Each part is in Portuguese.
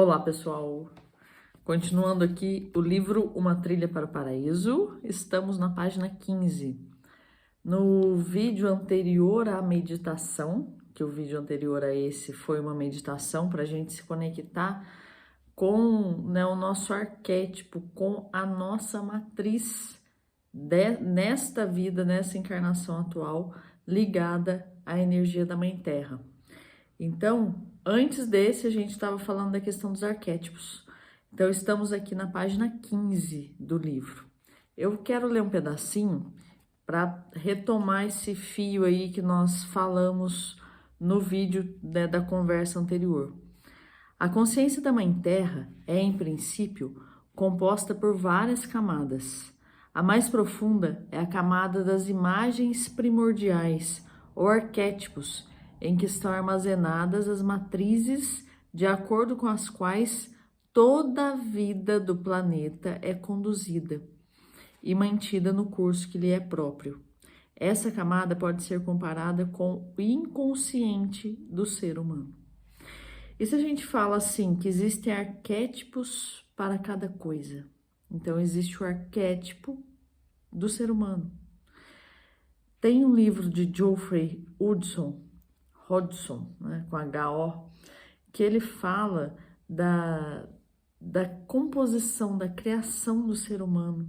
Olá, pessoal! Continuando aqui o livro Uma Trilha para o Paraíso, estamos na página 15. No vídeo anterior à meditação, que o vídeo anterior a esse foi uma meditação para a gente se conectar com, né, o nosso arquétipo, com a nossa matriz nesta vida, nessa encarnação atual, ligada à energia da Mãe Terra. Então, antes desse, a gente estava falando da questão dos arquétipos. Então, estamos aqui na página 15 do livro. Eu quero ler um pedacinho para retomar esse fio aí que nós falamos no vídeo, né, da conversa anterior. A consciência da Mãe Terra é, em princípio, composta por várias camadas. A mais profunda é a camada das imagens primordiais, ou arquétipos, em que estão armazenadas as matrizes de acordo com as quais toda a vida do planeta é conduzida e mantida no curso que lhe é próprio. Essa camada pode ser comparada com o inconsciente do ser humano. E se a gente fala assim, que existem arquétipos para cada coisa? Então, existe o arquétipo do ser humano. Tem um livro de Geoffrey Hodgson, né, com H-O, que ele fala da composição, da criação do ser humano.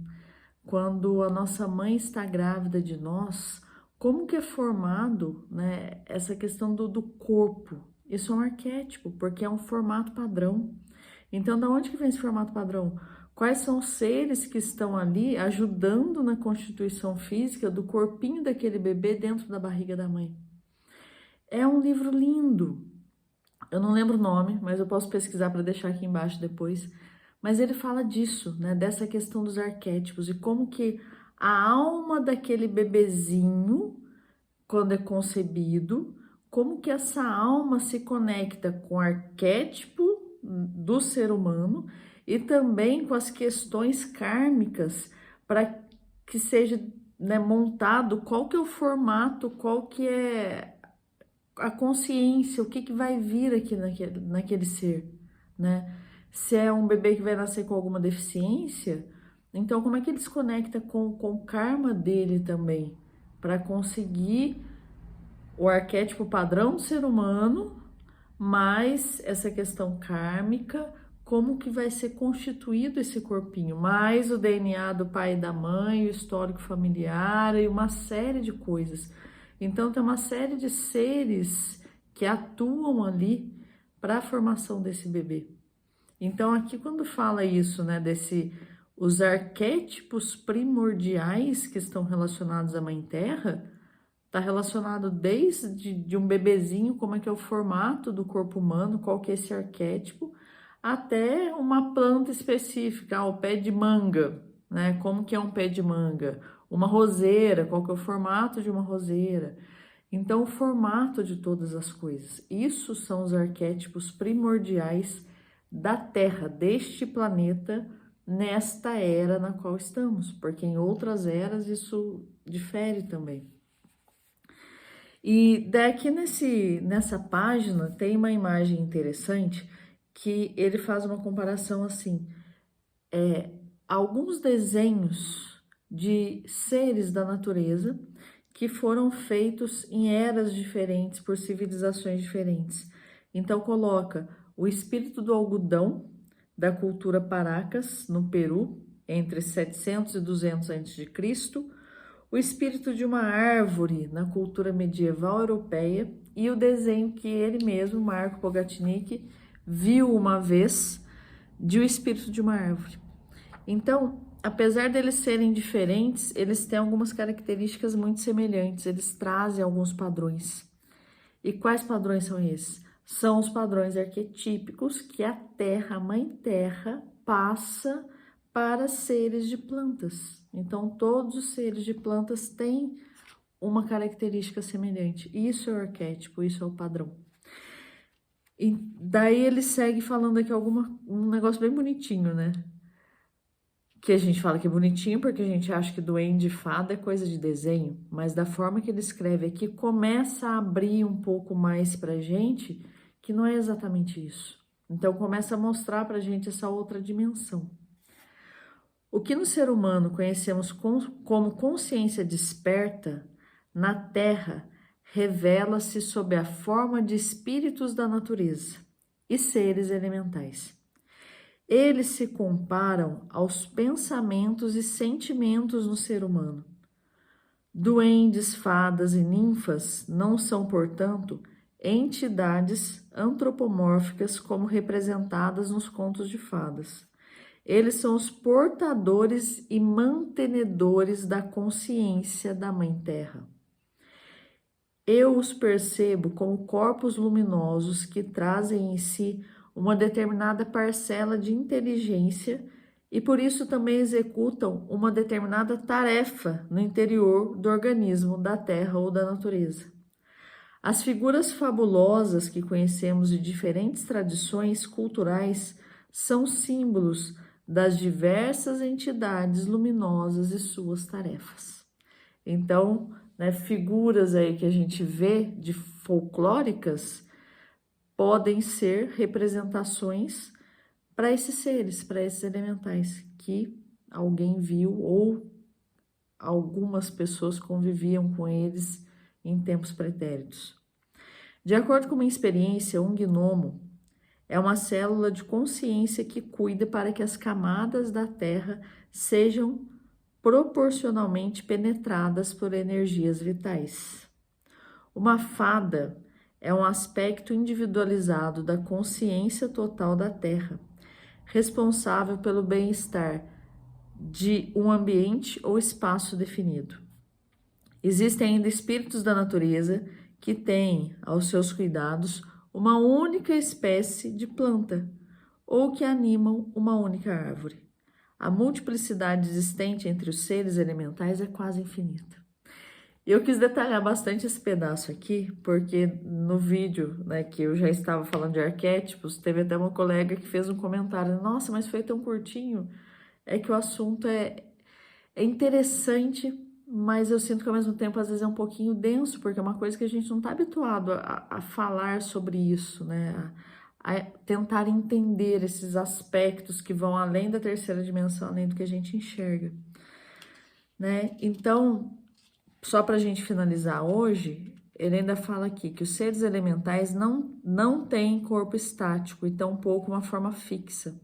Quando a nossa mãe está grávida de nós, como que é formado, né, essa questão do corpo? Isso é um arquétipo, porque é um formato padrão. Então, da onde que vem esse formato padrão? Quais são os seres que estão ali ajudando na constituição física do corpinho daquele bebê dentro da barriga da mãe? É um livro lindo. Eu não lembro o nome, mas eu posso pesquisar para deixar aqui embaixo depois. Mas ele fala disso, né? Dessa questão dos arquétipos e como que a alma daquele bebezinho, quando é concebido, como que essa alma se conecta com o arquétipo do ser humano e também com as questões kármicas para que seja, né, montado qual que é o formato, qual que é a consciência, o que que vai vir aqui naquele ser, né? Se é um bebê que vai nascer com alguma deficiência, então como é que ele se conecta com o karma dele também, para conseguir o arquétipo padrão do ser humano, mais essa questão kármica, como que vai ser constituído esse corpinho, mais o DNA do pai e da mãe, o histórico familiar e uma série de coisas. Então, tem uma série de seres que atuam ali para a formação desse bebê. Então, aqui quando fala isso, né, os arquétipos primordiais que estão relacionados à Mãe Terra, está relacionado desde de um bebezinho, como é que é o formato do corpo humano, qual que é esse arquétipo, até uma planta específica, o pé de manga, né? Como que é um pé de manga? Uma roseira, qual que é o formato de uma roseira? Então, o formato de todas as coisas. Isso são os arquétipos primordiais da Terra, deste planeta, nesta era na qual estamos, porque em outras eras isso difere também. E daqui nessa página tem uma imagem interessante que ele faz uma comparação assim, alguns desenhos de seres da natureza que foram feitos em eras diferentes, por civilizações diferentes. Então coloca o espírito do algodão da cultura Paracas, no Peru, entre 700 e 200 a.C., o espírito de uma árvore na cultura medieval europeia e o desenho que ele mesmo, Marco Pogatnik, viu uma vez de o espírito de uma árvore. Então, apesar deles serem diferentes, eles têm algumas características muito semelhantes, eles trazem alguns padrões. E quais padrões são esses? São os padrões arquetípicos que a Terra, a Mãe Terra, passa para seres de plantas. Então, todos os seres de plantas têm uma característica semelhante. Isso é o arquétipo, isso é o padrão. E daí ele segue falando aqui um negócio bem bonitinho, né? Que a gente fala que é bonitinho porque a gente acha que duende e fada é coisa de desenho, mas da forma que ele escreve aqui, começa a abrir um pouco mais pra gente que não é exatamente isso. Então começa a mostrar para a gente essa outra dimensão. O que no ser humano conhecemos como consciência desperta, na Terra revela-se sob a forma de espíritos da natureza e seres elementais. Eles se comparam aos pensamentos e sentimentos no ser humano. Duendes, fadas e ninfas não são, portanto, entidades antropomórficas como representadas nos contos de fadas. Eles são os portadores e mantenedores da consciência da Mãe Terra. Eu os percebo como corpos luminosos que trazem em si uma determinada parcela de inteligência e por isso também executam uma determinada tarefa no interior do organismo, da terra ou da natureza. As figuras fabulosas que conhecemos de diferentes tradições culturais são símbolos das diversas entidades luminosas e suas tarefas. Então, figuras aí que a gente vê de folclóricas podem ser representações para esses seres, para esses elementais que alguém viu ou algumas pessoas conviviam com eles em tempos pretéritos. De acordo com uma experiência, um gnomo é uma célula de consciência que cuida para que as camadas da Terra sejam proporcionalmente penetradas por energias vitais. Uma fada é um aspecto individualizado da consciência total da Terra, responsável pelo bem-estar de um ambiente ou espaço definido. Existem ainda espíritos da natureza que têm aos seus cuidados uma única espécie de planta ou que animam uma única árvore. A multiplicidade existente entre os seres elementais é quase infinita. Eu quis detalhar bastante esse pedaço aqui, porque no vídeo, que eu já estava falando de arquétipos, teve até uma colega que fez um comentário: nossa, mas foi tão curtinho. É que o assunto é interessante, mas eu sinto que ao mesmo tempo às vezes é um pouquinho denso, porque é uma coisa que a gente não está habituado a falar sobre isso, a tentar entender esses aspectos que vão além da terceira dimensão, além do que a gente enxerga, Então, só para a gente finalizar hoje, ele ainda fala aqui que os seres elementais não têm corpo estático e tampouco uma forma fixa.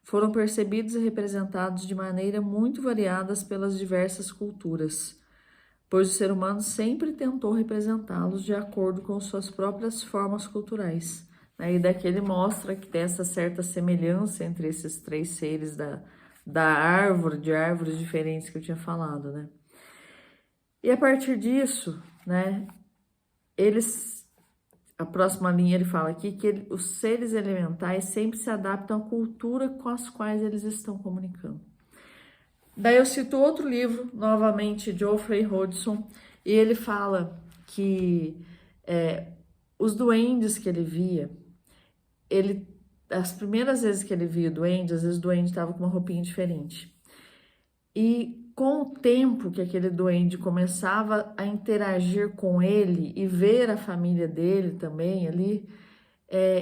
Foram percebidos e representados de maneira muito variadas pelas diversas culturas, pois o ser humano sempre tentou representá-los de acordo com suas próprias formas culturais. E daqui ele mostra que tem essa certa semelhança entre esses três seres da árvore, de árvores diferentes que eu tinha falado, E a partir disso, a próxima linha ele fala aqui que os seres elementais sempre se adaptam à cultura com as quais eles estão comunicando. Daí eu cito outro livro, novamente, Geoffrey Hodgson, e ele fala que os duendes que ele via, as primeiras vezes que ele via o duende, às vezes o duende estava com uma roupinha diferente. E com o tempo que aquele duende começava a interagir com ele e ver a família dele também ali,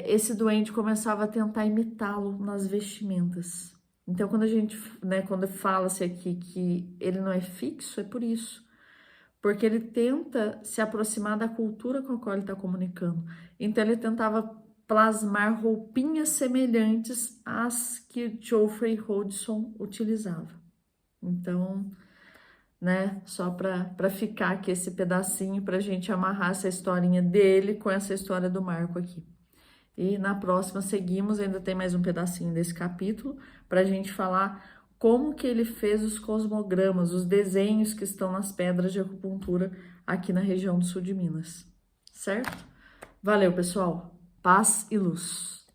esse duende começava a tentar imitá-lo nas vestimentas. Então, quando fala-se aqui que ele não é fixo, é por isso. Porque ele tenta se aproximar da cultura com a qual ele está comunicando. Então, ele tentava plasmar roupinhas semelhantes às que Geoffrey Hodgson utilizava. Então, só para ficar aqui esse pedacinho, para a gente amarrar essa historinha dele com essa história do Marco aqui. E na próxima seguimos, ainda tem mais um pedacinho desse capítulo, para a gente falar como que ele fez os cosmogramas, os desenhos que estão nas pedras de acupuntura aqui na região do sul de Minas. Certo? Valeu, pessoal. Paz e luz.